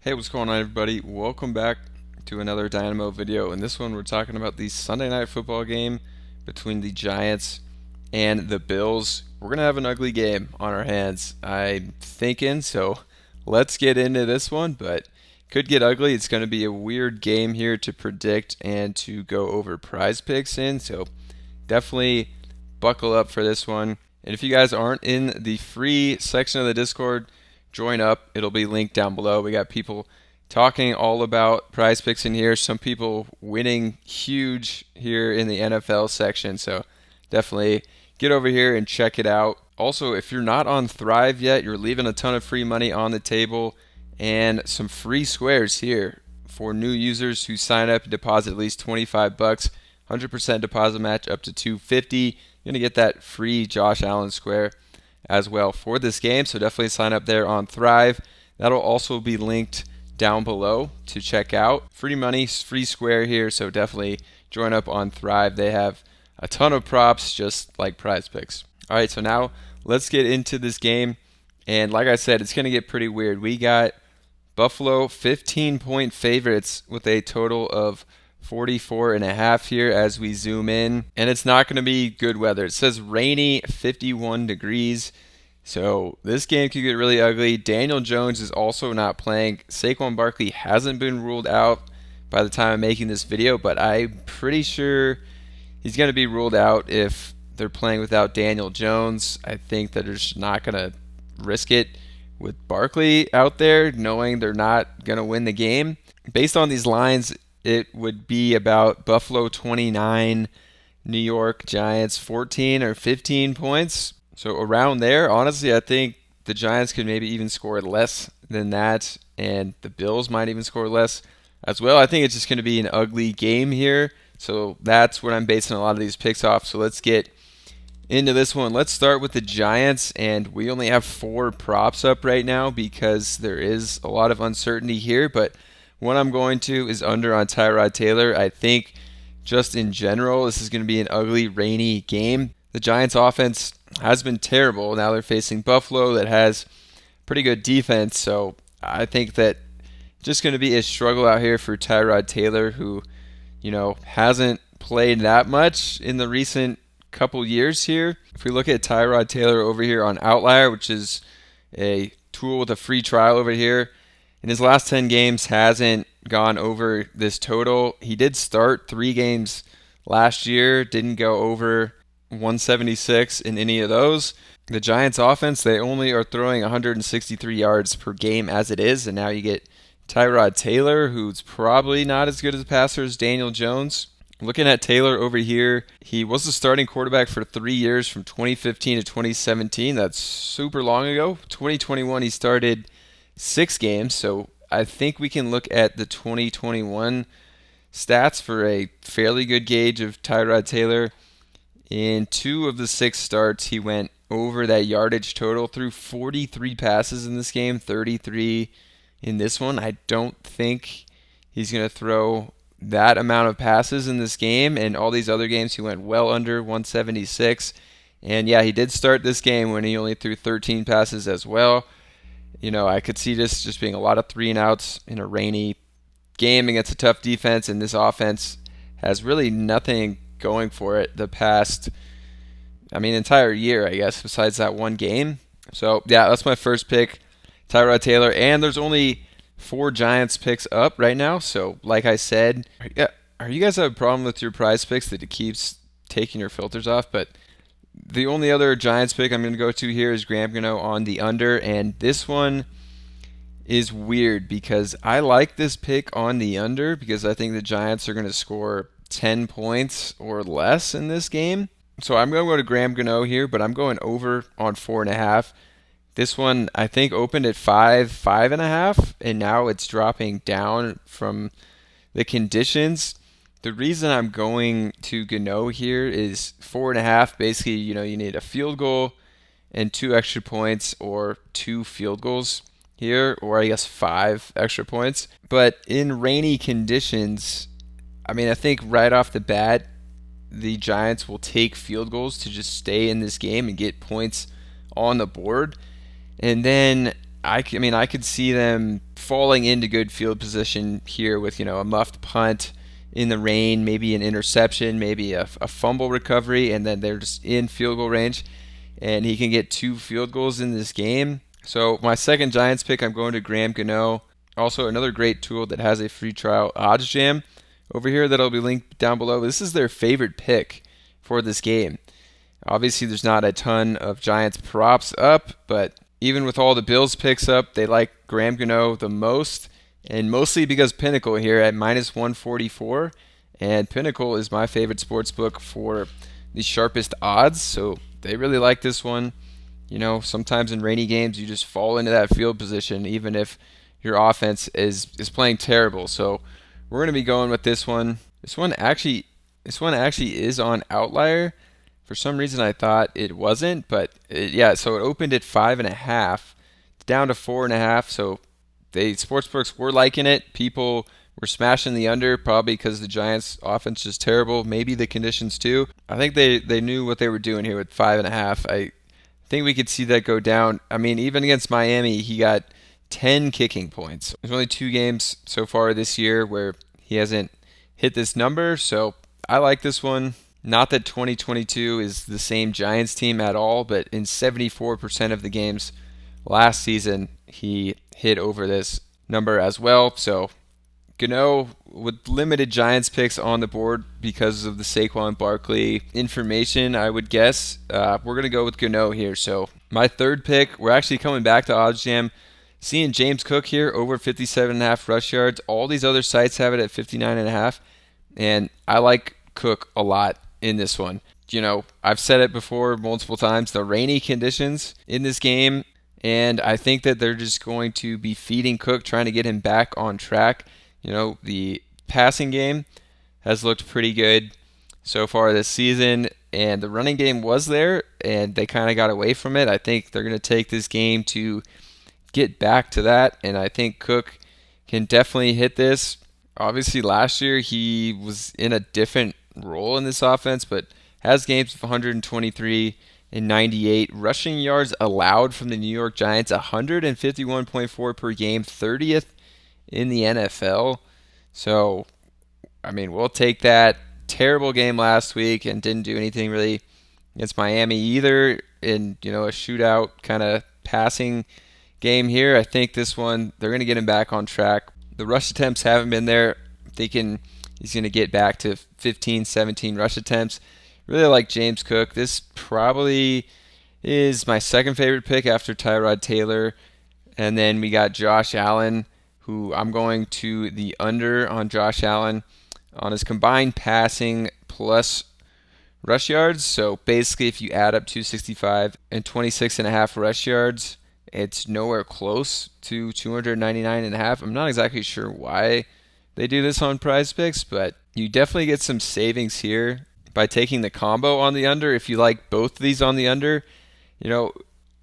Hey, what's going on, everybody? Welcome back to another Dynamo video. In this one, we're talking about the Sunday night football game between the Giants and the Bills. We're going to have an ugly game on our hands, I'm thinking, so let's get into this one, but could get ugly. It's going to be a weird game here to predict and to go over prize picks in, so definitely buckle up for this one. And if you guys aren't in the free section of the Discord, join up. It'll be linked down below. We got people talking all about prize picks in here. Some people winning huge here in the NFL section. So definitely get over here and check it out. Also, if you're not on Thrive yet, you're leaving a ton of free money on the table and some free squares here for new users who sign up and deposit at least 25 bucks. 100% deposit match up to 250. You're going to get that free Josh Allen square as well for this game, so definitely sign up there on Thrive. That'll also be linked down below to check out. Free money, free square here, so definitely join up on Thrive. They have a ton of props just like Prizepicks. All right, so now let's get into this game. And like I said, it's going to get pretty weird. We got Buffalo 15-point favorites with a total of 44.5 here as we zoom in, and it's not going to be good weather. It says rainy, 51 degrees, so this game could get really ugly. Daniel Jones is also not playing. Saquon Barkley hasn't been ruled out by the time I'm making this video, but I'm pretty sure he's going to be ruled out if they're playing without Daniel Jones. I think that they're just not going to risk it with Barkley out there, knowing they're not going to win the game. Based on these lines, it would be about Buffalo 29, New York Giants 14 or 15 points. So around there, honestly, I think the Giants could maybe even score less than that, and the Bills might even score less as well. I think it's just going to be an ugly game here. So that's what I'm basing a lot of these picks off. So let's get into this one. Let's start with the Giants, and we only have 4 props up right now because there is a lot of uncertainty here, but what I'm going to is under on Tyrod Taylor. I think just in general, this is going to be an ugly, rainy game. The Giants offense has been terrible. Now they're facing Buffalo that has pretty good defense, so I think that just going to be a struggle out here for Tyrod Taylor, who, hasn't played that much in the recent couple years here. If we look at Tyrod Taylor over here on Outlier, which is a tool with a free trial over here, in his last 10 games hasn't gone over this total. He did start 3 games last year, didn't go over 176 in any of those. The Giants offense, they only are throwing 163 yards per game as it is, and now you get Tyrod Taylor, who's probably not as good as a passer as Daniel Jones. Looking at Taylor over here, he was the starting quarterback for 3 years from 2015 to 2017. That's super long ago. 2021, he started 6 games, so I think we can look at the 2021 stats for a fairly good gauge of Tyrod Taylor. In 2 of the 6 starts, he went over that yardage total, threw 43 passes in this game, 33 in this one. I don't think he's going to throw that amount of passes in this game, and all these other games he went well under 176. And yeah, he did start this game when he only threw 13 passes as well. I could see this just being a lot of 3 and outs in a rainy game against a tough defense, and this offense has really nothing going for it the past, entire year, I guess, besides that one game. So, yeah, that's my first pick, Tyrod Taylor, and there's only 4 Giants picks up right now, so like I said, are you guys have a problem with your prize picks that it keeps taking your filters off? But the only other Giants pick I'm going to go to here is Gano on the under, and this one is weird because I like this pick on the under because I think the Giants are going to score 10 points or less in this game. So I'm going to go to Gano here, but I'm going over on 4.5. This one I think opened at 5.5, and now it's dropping down from the conditions. The reason I'm going to Gano here is 4.5. Basically, you need a field goal and 2 extra points, or 2 field goals here, or I guess 5 extra points. But in rainy conditions, I think right off the bat, the Giants will take field goals to just stay in this game and get points on the board. And then mean, I could see them falling into good field position here with, a muffed punt in the rain, maybe an interception, maybe a fumble recovery, and then they're just in field goal range, and he can get 2 field goals in this game. So my second Giants pick, I'm going to Gano. Also, another great tool that has a free trial, Odds Jam, over here that'll be linked down below. This is their favorite pick for this game. Obviously, there's not a ton of Giants props up, but even with all the Bills picks up, they like Gano the most, and mostly because Pinnacle here at minus 144, and Pinnacle is my favorite sports book for the sharpest odds, so they really like this one. Sometimes in rainy games, you just fall into that field position, even if your offense is playing terrible. So we're going to be going with this one. This one actually is on Outlier. For some reason, I thought it wasn't, but so it opened at 5.5, down to 4.5. So sportsbooks were liking it. People were smashing the under, probably because the Giants' offense is terrible. Maybe the conditions too. I think they knew what they were doing here with 5.5. I think we could see that go down. I mean, even against Miami, he got 10 kicking points. There's only 2 games so far this year where he hasn't hit this number, so I like this one. Not that 2022 is the same Giants team at all, but in 74% of the games last season, he hit over this number as well. So Gano, with limited Giants picks on the board because of the Saquon Barkley information, I would guess, we're going to go with Gano here. So my third pick, we're actually coming back to Odds Jam. Seeing James Cook here over 57.5 rush yards. All these other sites have it at 59.5, and I like Cook a lot in this one. I've said it before multiple times, the rainy conditions in this game, and I think that they're just going to be feeding Cook, trying to get him back on track. The passing game has looked pretty good so far this season, and the running game was there, and they kind of got away from it. I think they're going to take this game to get back to that, and I think Cook can definitely hit this. Obviously, last year he was in a different role in this offense, but has games of 123 and 98. Rushing yards allowed from the New York Giants, 151.4 per game, 30th in the NFL. So, I mean, we'll take that. Terrible game last week and didn't do anything really against Miami either in, a shootout kind of passing game here. I think this one, they're going to get him back on track. The rush attempts haven't been there. I'm thinking he's going to get back to 15, 17 rush attempts. Really like James Cook. This probably is my second favorite pick after Tyrod Taylor. And then we got Josh Allen, who I'm going to the under on Josh Allen on his combined passing plus rush yards. So basically, if you add up 265 and 26.5 rush yards, it's nowhere close to 299.5. I'm not exactly sure why they do this on Prizepicks, but you definitely get some savings here by taking the combo on the under. If you like both of these on the under,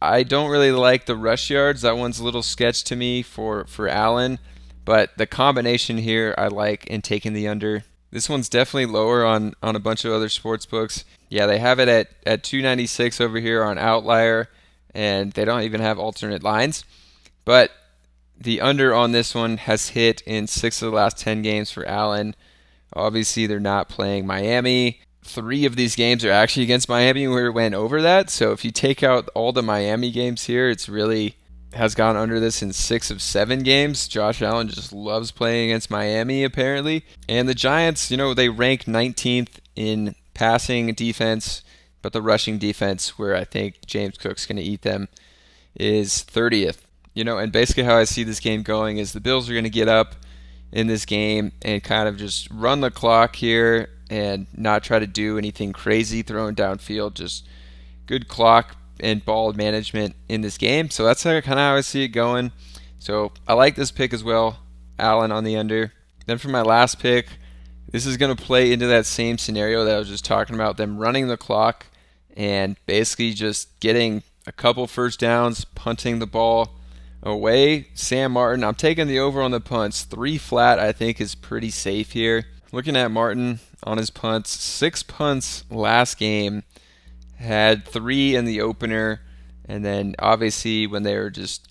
I don't really like the rush yards. That one's a little sketch to me for Allen, but the combination here I like in taking the under. This one's definitely lower on a bunch of other sports books. Yeah, they have it at 296 over here on Outlier, and they don't even have alternate lines. But the under on this one has hit in 6 of the last 10 games for Allen. Obviously, they're not playing Miami. 3 of these games are actually against Miami where it went over that. So if you take out all the Miami games here, it's really has gone under this in 6 of 7 games. Josh Allen just loves playing against Miami, apparently. And the Giants, they rank 19th in passing defense, but the rushing defense, where I think James Cook's going to eat them, is 30th. And basically how I see this game going is the Bills are going to get up in this game and kind of just run the clock here and not try to do anything crazy throwing downfield, just good clock and ball management in this game. So that's kind of how I see it going. So I like this pick as well, Allen on the under. Then for my last pick, this is going to play into that same scenario that I was just talking about, them running the clock and basically just getting a couple first downs, punting the ball away. Sam Martin, I'm taking the over on the punts. 3 flat I think is pretty safe here. Looking at Martin on his punts, 6 punts last game, had 3 in the opener, and then obviously when they were just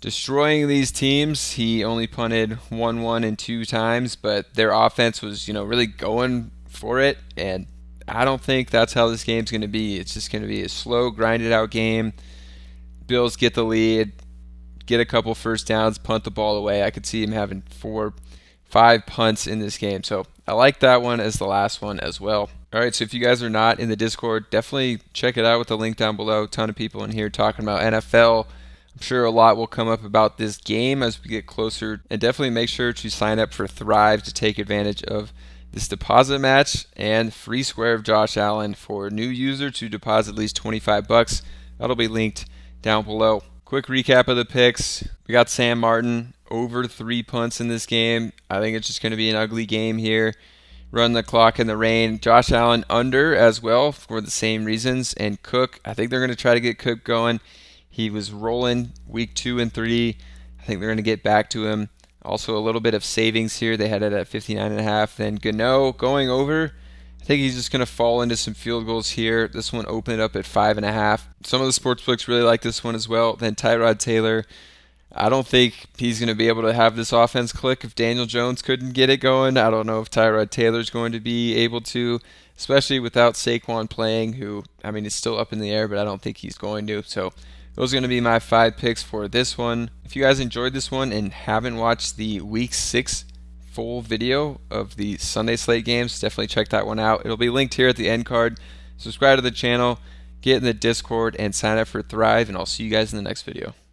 destroying these teams. He only punted 1 and 2 times, but their offense was, really going for it, and I don't think that's how this game's going to be. It's just going to be a slow, grinded out game. Bills get the lead, get a couple first downs, punt the ball away. I could see him having 4, 5 punts in this game. So I like that one as the last one as well. All right, so if you guys are not in the Discord, definitely check it out with the link down below. A ton of people in here talking about NFL. I'm sure a lot will come up about this game as we get closer. And definitely make sure to sign up for Thrive to take advantage of this deposit match and free square of Josh Allen for a new user to deposit at least $25. That'll be linked down below. Quick recap of the picks. We got Sam Martin over 3 punts in this game. I think it's just going to be an ugly game here. Run the clock in the rain. Josh Allen under as well for the same reasons. And Cook, I think they're going to try to get Cook going. He was rolling week 2 and 3. I think they're going to get back to him. Also a little bit of savings here. They had it at 59.5. Then Gano going over. I think he's just going to fall into some field goals here. This one opened up at 5.5. Some of the sportsbooks really like this one as well. Then Tyrod Taylor. I don't think he's going to be able to have this offense click if Daniel Jones couldn't get it going. I don't know if Tyrod Taylor's going to be able to, especially without Saquon playing, who, is still up in the air, but I don't think he's going to. So those are going to be my 5 picks for this one. If you guys enjoyed this one and haven't watched the Week 6 full video of the Sunday slate games, definitely check that one out. It'll be linked here at the end card. Subscribe to the channel, get in the Discord, and sign up for Thrive, and I'll see you guys in the next video.